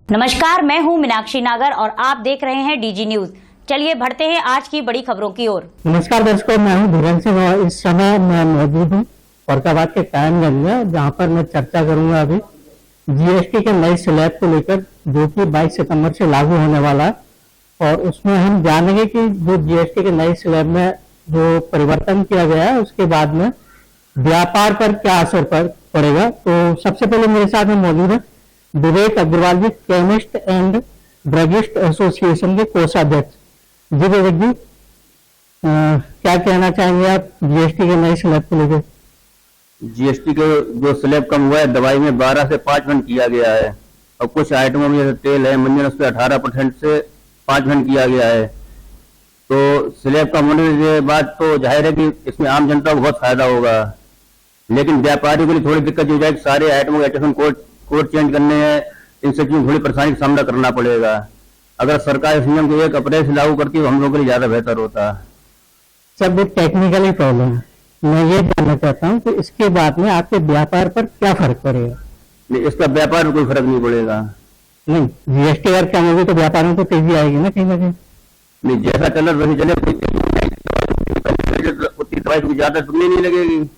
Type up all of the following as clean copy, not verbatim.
नमस्कार, मैं हूं मीनाक्षी नागर और आप देख रहे हैं डीजी न्यूज। चलिए बढ़ते हैं आज की बड़ी खबरों की ओर। नमस्कार दर्शकों, मैं हूं धीरेन्द्र सिंह और इस समय मैं मौजूद हूं फरुखाबाद के कायमगंज में, जहां पर मैं चर्चा करूंगा अभी जीएसटी के नए स्लैब को लेकर, जो कि 22 सितंबर से लागू होने वाला है। और उसमें हम जानेंगे कि जो जीएसटी के नए स्लैब में जो परिवर्तन किया गया है उसके बाद में व्यापार पर क्या असर पड़ेगा। तो सबसे पहले मेरे साथ में मौजूद है विवेक अग्रवाल जी, केमिस्ट एंड ड्रगिस्ट एसोसिएशन के कोषाध्यक्ष। जी विवेक जी, क्या कहना चाहेंगे आप जीएसटी के नए स्लैब को लेकर? जीएसटी के जो स्लैब कम हुआ है, दवाई में 12 से 5% किया गया है और कुछ आइटमों में जैसे तेल है, मंजन, उस पर 18% से 5% किया गया है। तो स्लैब कम होने के बाद तो जाहिर है कि इसमें आम जनता को बहुत फायदा होगा, लेकिन व्यापारियों के लिए थोड़ी दिक्कत हो जाएगी। सारे आइटमों के कोड चेंज करने हैं, इन सब चीजों थोड़ी परेशानी का सामना करना पड़ेगा। अगर सरकार इस नियम को 1 अप्रैल से लागू करती है तो हम लोगों के लिए ज्यादा बेहतर होता। सब टेक्निकली प्रॉब्लम है। मैं ये जानना चाहता हूँ कि इसके बाद में आपके व्यापार पर क्या फर्क पड़ेगा? नहीं, इसका व्यापार में कोई फर्क नहीं पड़ेगा। नहीं, जीएसटी अगर कम होगी तो व्यापारों को तेजी आएगी ना कहीं ना कहीं। नहीं, जैसा चल वैसे चले, उतनी दवाई को ज्यादा सुनने नहीं लगेगी।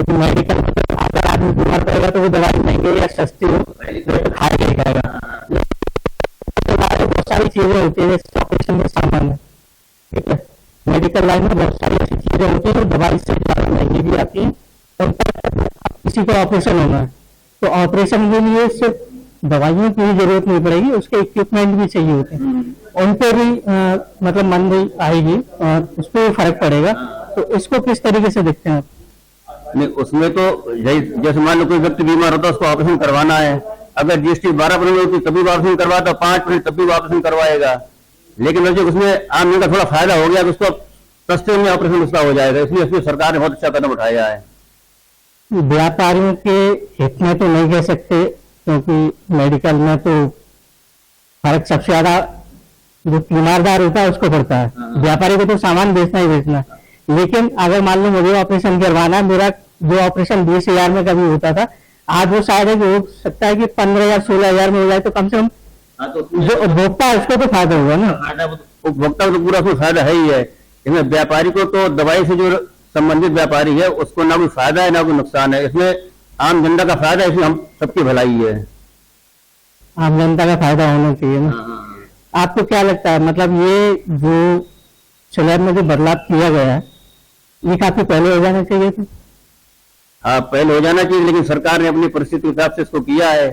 मेडिकल अगर आदमी बीमार पड़ेगा तो वो दवाई महंगी या सस्ती हो तो खा लेगा। बहुत सारी चीजें होती है जैसे ऑपरेशन के सामान है, ठीक है। मेडिकल लाइन में बहुत सारी ऐसी चीजें होती है जो दवाई से ज्यादा महंगी भी आती है। और किसी को ऑपरेशन होना है तो ऑपरेशन के लिए सिर्फ दवाइयों की जरूरत नहीं पड़ेगी, उसके इक्विपमेंट भी चाहिए होते हैं, उन पर भी मतलब मंदी आएगी और उस पर भी फर्क पड़ेगा। तो इसको किस तरीके से देखते हैं आप? नहीं, उसमें तो जैसे मान लो कोई व्यक्ति बीमार होता है, उसको ऑपरेशन करवाना है। अगर जीएसटी 12% होती तभी ऑपरेशन करवाता, 5% तब भी ऑपरेशन करवाएगा। लेकिन वैसे उसमें आम जनता थोड़ा फायदा हो गया, उसको सस्ते में ऑपरेशन उसका हो जाएगा, इसलिए सरकार ने बहुत अच्छा कदम उठाया है। व्यापारियों के हित में तो नहीं कह सकते, क्योंकि मेडिकल में तो फर्क सबसे ज्यादा जो तीमारदार होता है उसको पड़ता है। व्यापारी को तो सामान बेचना ही बेचना है। लेकिन अगर मान लो मुझे ऑपरेशन करवाना, मेरा जो ऑपरेशन 20,000 में कभी होता था, आज वो शायद हो सकता है कि 15 या 16,000 में हो जाए, तो कम से कम जो उपभोक्ता है उसको तो फायदा होगा ना। उपभोक्ता को तो पूरा फायदा है ही है। इसमें व्यापारी को तो दवाई से जो संबंधित व्यापारी है उसको ना कोई फायदा है ना कोई नुकसान है। इसमें आम जनता का फायदा है, इसमें हम सबकी भलाई है। आम जनता का फायदा होना चाहिए ना। आपको क्या लगता है, मतलब ये जो स्लैब में जो बदलाव किया गया है ये काफी पहले हो जाना चाहिए था? हाँ, पहले हो जाना चाहिए, लेकिन सरकार ने अपनी परिस्थिति के हिसाब से इसको किया है।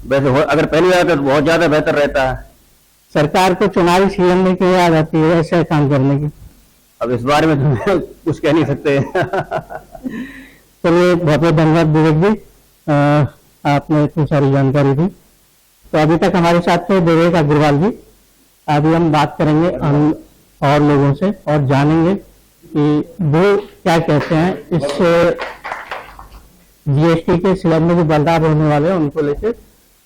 वैसे अगर पहले आता तो बहुत ज्यादा बेहतर रहता है। सरकार को चुनावी सीजन में क्यों याद आती है ऐसा काम करने की? अब इस बारे में तो कुछ कह नहीं सकते। चलिए, बहुत बहुत धन्यवाद विवेक जी, आपने इतनी सारी जानकारी दी। तो अभी तक हमारे साथ थे विवेक अग्रवाल जी। अभी हम बात करेंगे और लोगों से और जानेंगे कि वो क्या कहते हैं इस जीएसटी के स्लैब में जो बदलाव होने वाले हैं उनको लेकर।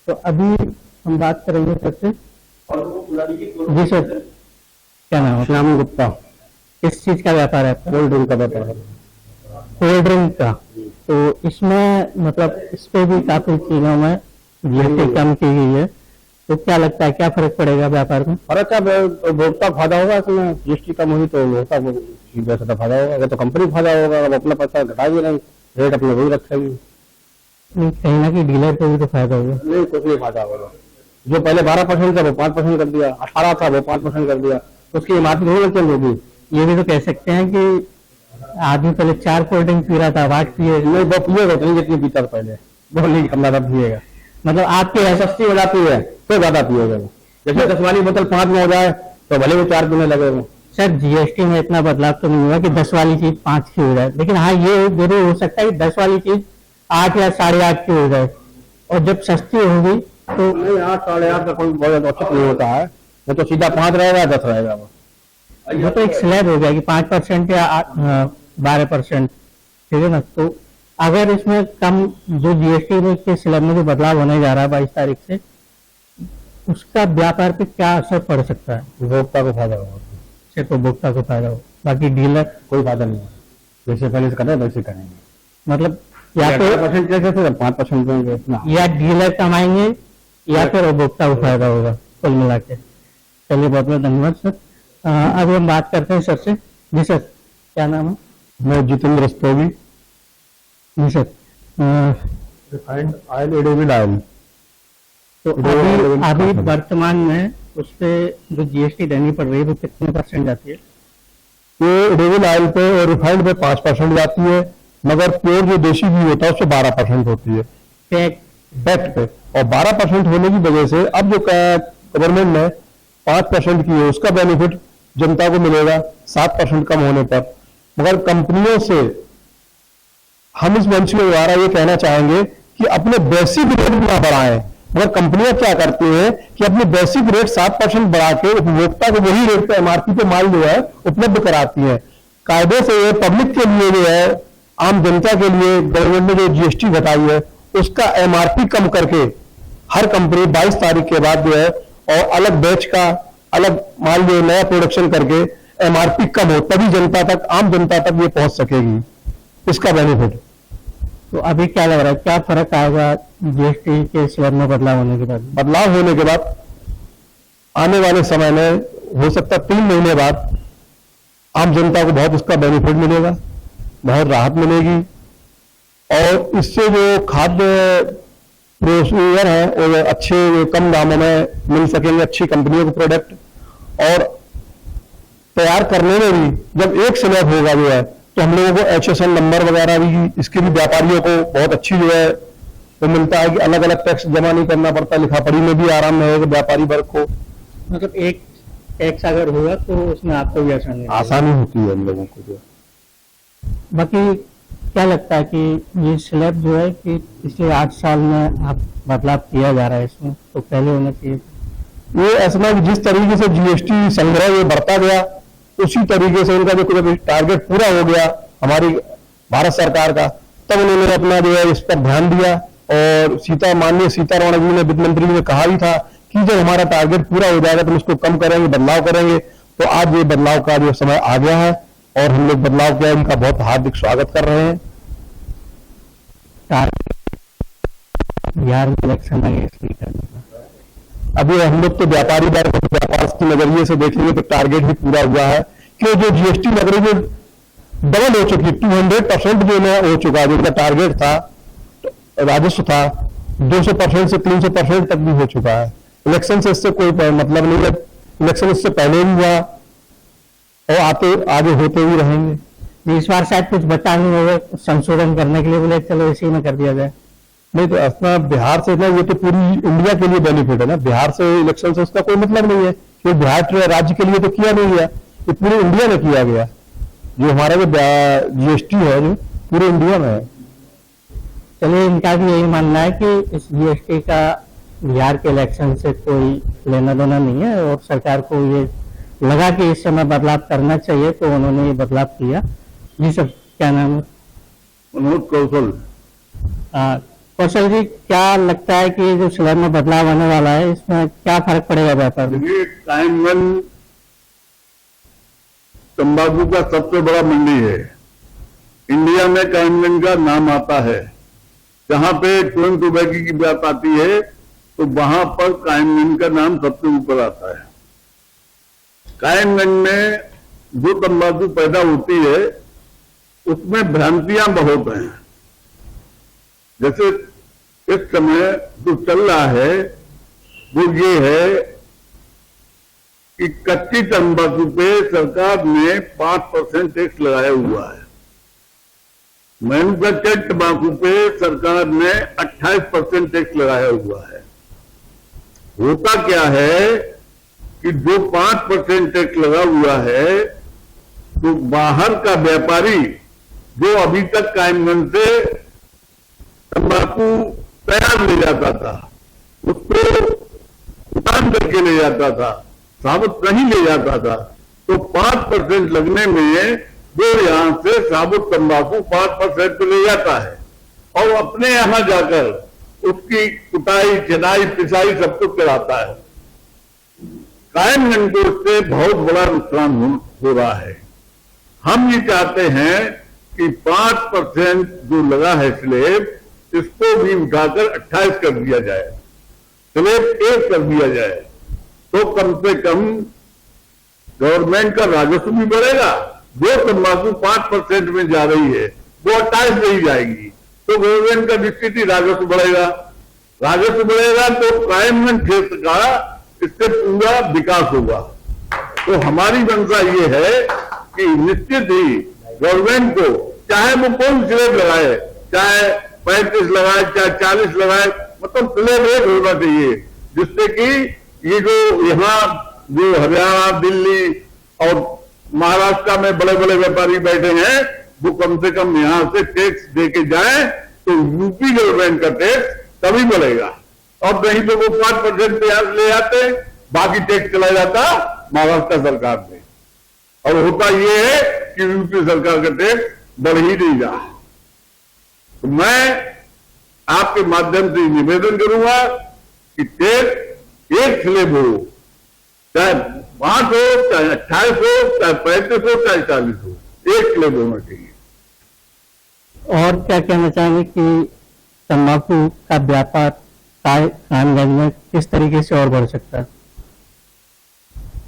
तो अभी हम बात करेंगे सबसे। जी सर, क्या नाम है? श्याम गुप्ता। किस चीज का व्यापार है? कोल्ड ड्रिंक का व्यापार है। कोल्ड ड्रिंक का। तो इसमें मतलब इस पे भी काफी चीजों में जीएसटी कम की गई है, तो क्या लगता है क्या फर्क पड़ेगा व्यापार में? फर्क क्या, उपभोक्ता फायदा होगा इसमें। जीएसटी कम हुई तो उपभोक्ता को सीधा फायदा होगा। अगर तो कंपनी फायदा होगा, अब अपना पैसा घटा भी नहीं, रेट अपने वही रखेगी। कहीं ना कहीं डीलर को भी तो फायदा होगा। नहीं, कुछ नहीं फायदा होगा। जो पहले 12% था वो 5% कर दिया, 18 था वो 5% कर दिया, उसकी एमआरपी थोड़ी चेंज होगी। ये भी तो कह सकते हैं कि आदमी पहले 4 कोल्ड ड्रिंक पी रहा था, 8 पिए। नहीं, वो पिएगा तो नहीं जितनी पीता था पहले, वो नहीं कम ज्यादा पिएगा। मतलब आपके सस्ती हो जाती है तो ज्यादा पिएगा। जैसे 10 वाली बोतल 5 में हो जाए तो भले वो 4 पीने लगेगा। सर, जीएसटी में इतना बदलाव तो नहीं हुआ कि 10 वाली चीज 5 की हो जाए, लेकिन हाँ ये जरूर हो सकता है कि 10 वाली चीज 8 या 8.5 की हो जाए। और जब सस्ती होगी तो नहीं, 8, 8.5 का कोई बहुत औसत नहीं होता है, वो तो सीधा 5 रहेगा, 10 रहेगा। वो तो एक स्लैब हो गया कि 5% या 12%, ठीक है ना। तो अगर इसमें कम जो जीएसटी के स्लैब में जो बदलाव होने जा रहा है 22 तारीख से, उसका व्यापार पे क्या असर पड़ सकता है? उपभोक्ता को फायदा होगा, सिर्फ उपभोक्ता को फायदा हो, बाकी डीलर कोई फायदा नहीं है। जैसे पहले से करें वैसे करेंगे। मतलब या तो 8% कैसे 5% देंगे इतना? या डीलर कमाएंगे या फिर उपभोक्ता को फायदा होगा कुल मिला के। चलिए बहुत बहुत धन्यवाद सर। अब हम बात करते हैं सर से। जी सर, क्या नाम है? मैं जितेंद्र रस्तोगी। जी sir, refined oil, edible oil. तो अभी वर्तमान में उस पे जो जीएसटी देनी पड़ रही है वो कितने % जाती है? ये एडिबल ऑयल पे और रिफाइंड पे 5% जाती है, मगर प्योर जो देसी घी होता है उससे 12% होती है फैक्ट पे। और 12% होने की वजह से अब जो गवर्नमेंट ने 5% की है उसका बेनिफिट जनता को मिलेगा 7% कम होने पर। मगर कंपनियों से हम इस मंच के द्वारा ये कहना चाहेंगे कि अपने बेसिक रेट ना बढ़ाएं। मगर कंपनियां क्या करती हैं कि अपने बेसिक रेट 7% बढ़ा के उपभोक्ता को वही रेट पे एमआरपी पे माल जो है उपलब्ध कराती है। कायदे से ये पब्लिक के लिए जो है, आम जनता के लिए गवर्नमेंट ने जो जीएसटी घटाई है उसका एमआरपी कम करके हर कंपनी 22 तारीख के बाद जो है और अलग बैच का अलग माल जो नया प्रोडक्शन करके एमआरपी कम हो, तभी जनता तक, आम जनता तक ये पहुंच सकेगी इसका बेनिफिट। तो अभी क्या लग रहा है, क्या फर्क आएगा जीएसटी के स्लैब में बदलाव होने के बाद? बदलाव होने के बाद आने वाले समय में हो सकता है 3 महीने बाद आम जनता को बहुत इसका बेनिफिट मिलेगा, बहुत राहत मिलेगी। और इससे जो खाद्य प्रोड्यूसर है वो अच्छे कम दामों में मिल सकेंगे, अच्छी कंपनियों के प्रोडक्ट। और तैयार करने में भी जब एक स्लैब होगा जो है तो हम लोगों को HSN नंबर वगैरह भी, इसके भी व्यापारियों को बहुत अच्छी जो है वो मिलता है कि अलग अलग टैक्स जमा नहीं करना पड़ता, लिखा पढ़ी में भी आराम रहेगा व्यापारी वर्ग को। मतलब एक टैक्स अगर होगा तो उसमें आपको भी आसानी होती है हम लोगों को। जो बाकी क्या लगता है कि ये स्लैब जो है कि पिछले 8 साल में आप बदलाव किया जा रहा है इसमें, तो पहले होना चाहिए? ये ऐसा जिस तरीके से जीएसटी संग्रह ये बढ़ता गया उसी तरीके से उनका जो टारगेट पूरा हो गया हमारी भारत सरकार का, तब उन्होंने अपना जो है इस पर ध्यान दिया। और माननीय सीतारमण जी ने, वित्त मंत्री ने कहा ही था कि जब हमारा टारगेट पूरा हो जाएगा तो हम इसको कम करेंगे, बदलाव करेंगे। तो आज ये बदलाव का जो समय आ गया है और हम लोग बदलाव किया, उनका बहुत हार्दिक स्वागत कर रहे हैं। बिहार में इलेक्शन आगे इसलिए करना। अभी हम लोग तो व्यापारी वर्ग, व्यापार के नजरिए से देखेंगे तो टारगेट भी पूरा हुआ है कि जो जीएसटी नगरी जो डबल हो चुकी, 200% जो है हो चुका है। जिनका टारगेट था, राजस्व था, 200% से 300% तक भी हो चुका है। इलेक्शन से इससे कोई मतलब नहीं है, इलेक्शन इससे पहले भी हुआ और आगे होते भी रहेंगे। इस बार शायद कुछ बचा नहीं होगा, संशोधन करने के लिए बोले चलो इसी में कर दिया जाए। नहीं तो अपना बिहार से ना, ये तो पूरी इंडिया के लिए बेनिफिट है ना। बिहार से इलेक्शन से उसका कोई मतलब नहीं है कि बिहार राज्य के लिए तो किया नहीं गया, ये पूरे इंडिया में किया गया। जो हमारा जो जीएसटी है जो पूरे इंडिया में है। चलिए, इनका भी यही मानना है कि इस जीएसटी का बिहार के इलेक्शन से कोई लेना देना नहीं है और सरकार को ये लगा कि इस समय बदलाव करना चाहिए तो उन्होंने ये बदलाव किया। जी सर, क्या नाम है? मनोज कौशल। कौशल जी, क्या लगता है कि जो स्लैब में बदलाव आने वाला है इसमें क्या फर्क पड़ेगा व्यापार में? कायमगंज तंबाकू का सबसे बड़ा मंडी है इंडिया में। कायमगंज का नाम आता है, जहां पे टोन टोबैको की बात आती है तो वहां पर कायमगंज का नाम सबसे ऊपर आता है। कायमगंज में जो तंबाकू पैदा होती है उसमें भ्रांतियां बहुत हैं। जैसे इस समय जो चल रहा है वो ये है कि कच्ची तंबाकू पे सरकार ने 5% टैक्स लगाया हुआ है। मैन्युफैक्चर्ड तंबाकू पे सरकार ने 28% टैक्स लगाया हुआ है। होता क्या है कि जो 5% टैक्स लगा हुआ है तो बाहर का व्यापारी जो अभी तक कायमगंज से तंबाकू तैयार ले जाता था, उसको उतान करके ले जाता था, साबुत नहीं ले जाता था, तो 5% लगने में वो यहां से साबुत तंबाकू 5% पे ले जाता है और अपने यहां जाकर उसकी कुटाई, चनाई, पिसाई सब कुछ कराता है। कायमगंज को उससे बहुत बड़ा नुकसान हो रहा है। हम ये चाहते हैं कि 5% जो लगा है स्लेब, इसको भी उठाकर 28 कर दिया जाए, स्लेब 1 कर दिया जाए, तो कम से कम गवर्नमेंट का राजस्व भी बढ़ेगा। जो तंबाकू 5% में जा रही है वो 28 नहीं जाएगी, तो गवर्नमेंट का निश्चित ही राजस्व बढ़ेगा। राजस्व बढ़ेगा तो कायमगंज क्षेत्र का इससे पूरा विकास होगा। तो हमारी मंशा ये है कि निश्चित ही गवर्नमेंट को, चाहे वो कौन स्लेब लगाए, चाहे 35 लगाए, चाहे 40 लगाए, मतलब स्लेब 1 होना चाहिए, जिससे कि ये जो यहाँ जो हरियाणा, दिल्ली और महाराष्ट्र में बड़े बड़े व्यापारी बैठे हैं, वो कम से कम यहां से टैक्स देके जाएं, तो यूपी गवर्नमेंट का टैक्स तभी बढ़ेगा। और नहीं तो वो 5% पे ले आते, बाकी टैक्स चला जाता महाराष्ट्र सरकार में। और होता ये है कि यूपी सरकार का टैक्स बढ़ ही नहीं रहा। तो मैं आपके माध्यम से निवेदन करूंगा कि टैक्स एक स्लेब हो, चाहे 5 हो, चाहे 28 हो, चाहे 35 हो, चाहे 40 हो, एक स्लेब होना चाहिए। और क्या कहना चाहेंगे कि तंबाकू का व्यापार कायमगंज में किस तरीके से और बढ़ सकता है?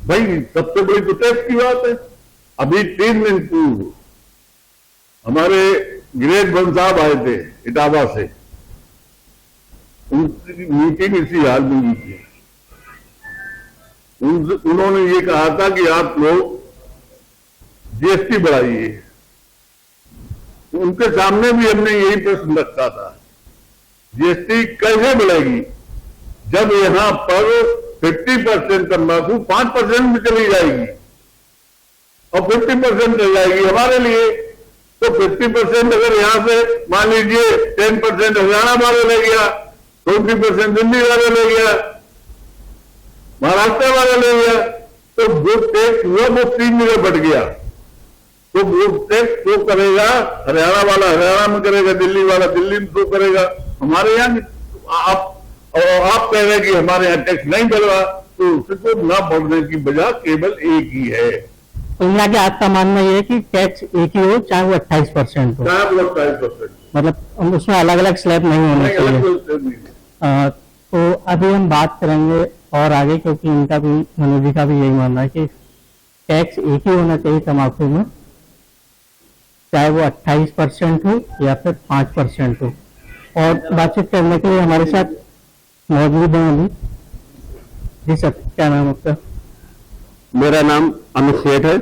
भाई सबसे बड़ी तो टैक्स की बात है। अभी 3 दिन पूर्व हमारे ग्रेड 1 साहब आए थे इटावा से, उनकी मीटिंग इसी हाल में हुई थी। उन्होंने ये कहा था कि आप लोग जीएसटी बढ़ाइए। उनके सामने भी हमने यही प्रश्न रखा था, जीएसटी कैसे बढ़ेगी जब यहां पर 50% तंबाकू 5% में चली जाएगी और 50% रह जाएगी हमारे लिए। तो 50% अगर यहां से मान लीजिए 10% हरियाणा वाले ले गया, 20% दिल्ली वाले ले गया, महाराष्ट्र वाला ले गया, तो जो टैक्स हुआ वो 3 जगह बढ़ गया। तो वो टैक्स तो करेगा हरियाणा वाला हरियाणा में करेगा, दिल्ली वाला दिल्ली में तो करेगा। हमारे यहाँ आप कह रहे हैं कि हमारे यहाँ टैक्स नहीं बढ़ रहा, तो उसको ना बढ़ने की वजह केवल एक ही है। तो यहाँ के आपका मानना ये है कि टैक्स एक ही हो, चाहे वो 28% हो, चाहे वो 28%, मतलब उसमें अलग अलग स्लैब नहीं होने चाहिए। तो अभी हम बात करेंगे और आगे, क्योंकि इनका भी, मनोज जी का भी यही मानना है कि टैक्स एक ही होना चाहिए तंबाकू में, चाहे वो 28% हो या फिर 5% हो। और बातचीत करने के लिए हमारे साथ मौजूद हैं अभी। जी सर, क्या नाम आपका? मेरा नाम अमित सेठ है।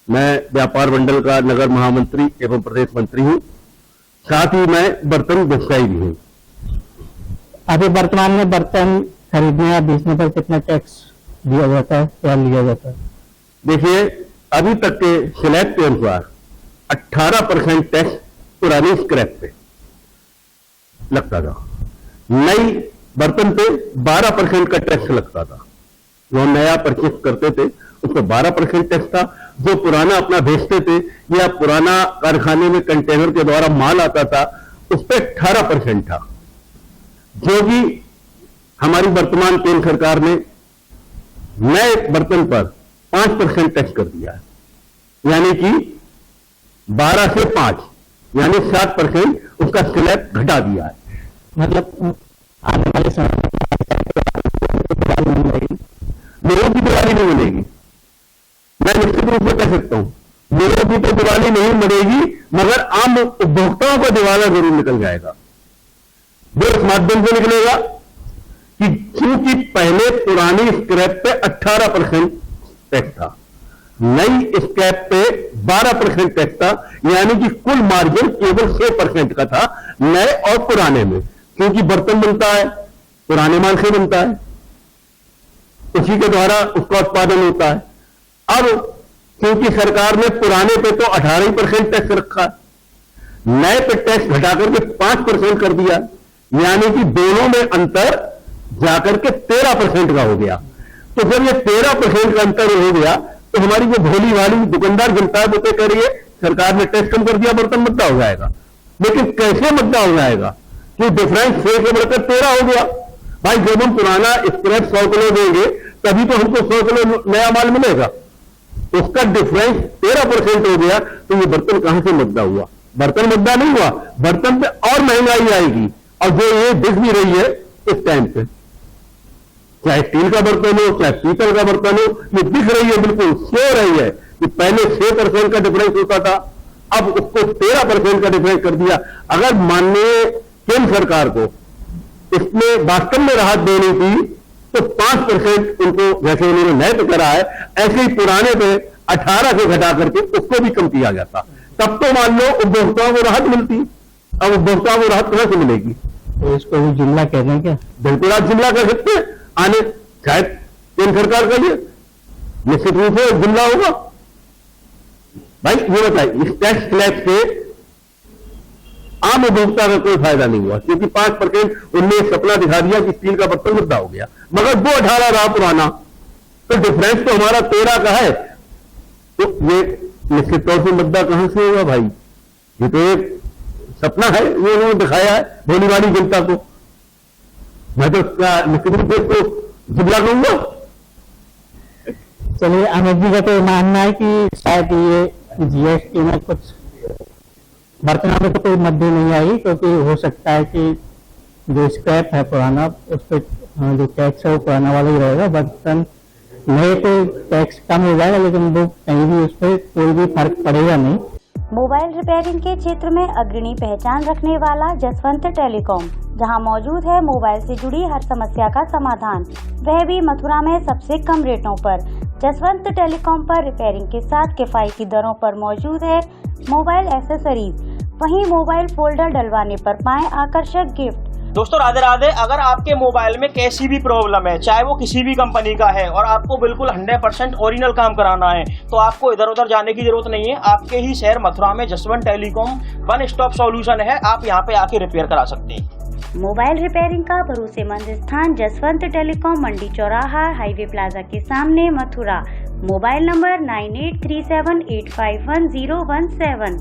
मैं व्यापार मंडल का नगर महामंत्री एवं प्रदेश मंत्री हूँ। साथ ही मैं बर्तन व्यवसायी भी हूँ। अभी वर्तमान में बर्तन खरीदने या बेचने पर कितना टैक्स दिया जाता है या लिया जाता है? देखिए, अभी तक के स्लैब के अनुसार 18% टैक्स पुरानी स्क्रैप पे लगता था, नई बर्तन पे 12% का टैक्स लगता था। जो नया परचेस करते थे उस पर 12% टैक्स था। जो पुराना अपना भेजते थे या पुराना कारखाने में कंटेनर के द्वारा माल आता था उस पर 18% था, जो कि हमारी वर्तमान केंद्र सरकार ने नए बर्तन पर 5% टैक्स कर दिया है, यानी कि 12 से 5 यानी 7% उसका स्लैब घटा दिया है। मतलब आने वाले समय में लोगों की दिवाली नहीं मिलेगी, मैं निश्चित रूप से कह सकता हूं। लोगों की तो दिवाली नहीं मिलेगी, मगर आम उपभोक्ताओं का दिवाला जरूर निकल जाएगा। वो इस माध्यम से निकलेगा कि क्योंकि पहले पुरानी स्क्रैप पे 18% टैक्स था, नई स्क्रैप पे 12% टैक्स था, यानी कि कुल मार्जिन केवल 6% का था नए और पुराने में। क्योंकि बर्तन बनता है पुराने माल से बनता है, उसी के द्वारा उसका उत्पादन होता है। अब क्योंकि सरकार ने पुराने पे तो 18% टैक्स रखा है, नए पे टैक्स घटाकर के 5% कर दिया, यानी कि दोनों में अंतर जाकर के 13% का हो गया। तो जब ये 13% का अंतर हो गया तो हमारी जो भोली भाली दुकानदार जनता है वो तो कह रही है सरकार ने टैक्स कम कर दिया, बर्तन मुद्दा हो जाएगा। लेकिन कैसे मुद्दा हो जाएगा कि डिफरेंस 6 से बढ़कर 13 हो गया। भाई जब हम पुराना स्क्रैप 100 किलो देंगे तभी तो हमको 100 किलो नया माल मिलेगा। उसका डिफरेंस 13% हो गया, तो ये बर्तन कहां से मुद्दा हुआ? बर्तन मुद्दा नहीं हुआ, बर्तन पे और महंगाई आएगी। और जो ये दिख भी रही है इस टाइम पे, चाहे स्टील का बर्तन हो चाहे पीतल का बर्तन हो, ये दिख रही है, बिल्कुल सो रही है कि पहले 6% का डिफरेंस होता था, अब उसको 13% का डिफरेंस कर दिया। अगर माननीय केंद्र सरकार को इसमें वास्तव में राहत देनी थी तो 5% उनको, जैसे उन्होंने नए पे करा है, ऐसे ही पुराने पे 18 से घटा करके उसको भी कम किया जाता, तब तो मान लो उपभोक्ताओं को राहत मिलती। अब उपभोक्ताओं को राहत कहां से मिलेगी? तो इसको भी जुमला कह दें क्या? बिल्कुल आप जुमला कर सकते हैं, आने शायद केंद्र सरकार का ये निश्चित रूप से जुमला होगा। भाई ये बताइए, इस टैक्स स्लैब से आम उपभोक्ता का कोई फायदा नहीं हुआ, क्योंकि 5% उनने सपना दिखा दिया कि स्टील का बर्तन मुद्दा हो गया, मगर वो 18 रहा पुराना, तो डिफरेंस तो हमारा 13 का है। तो ये निश्चित तौर से मुद्दा कहां से होगा भाई? ये तो एक सपना है, ये उन्होंने दिखाया है भोली भाली जनता को। मैं तो निश्चित रूप से इसको जुमला कहूंगा। चलिए, अमित जी का तो मानना है कि शायद ये जीएसटी में कुछ बर्तनों में तो कोई मद्दी नहीं आई, क्योंकि हो सकता है कि जो स्क्रैप है पुराना, उस पर जो टैक्स है वो पुराना वाला ही रहेगा। बर्तन नए पे टैक्स कम हो जाएगा, लेकिन वो कहीं भी उस पर कोई भी फर्क पड़ेगा नहीं। मोबाइल रिपेयरिंग के क्षेत्र में अग्रणी पहचान रखने वाला जसवंत टेलीकॉम, जहां मौजूद है मोबाइल से जुड़ी हर समस्या का समाधान, वह भी मथुरा में सबसे कम रेटों पर। जसवंत टेलीकॉम पर रिपेयरिंग के साथ किफायती दरों पर मौजूद है मोबाइल एक्सेसरीज, वहीं मोबाइल फोल्डर डलवाने पर पाएं आकर्षक गिफ्ट। दोस्तों राधे राधे। अगर आपके मोबाइल में कैसी भी प्रॉब्लम है, चाहे वो किसी भी कंपनी का है, और आपको बिल्कुल 100% ओरिजिनल काम कराना है, तो आपको इधर उधर जाने की जरूरत नहीं है। आपके ही शहर मथुरा में Jaswant telecom one stop solution है, आप यहाँ पे आके रिपेयर करा सकते हैं। मोबाइल रिपेयरिंग का भरोसेमंद स्थान जसवंत टेलीकॉम, मंडी चौराहा, हाईवे प्लाजा के सामने, मथुरा। Mobile number 9837851017।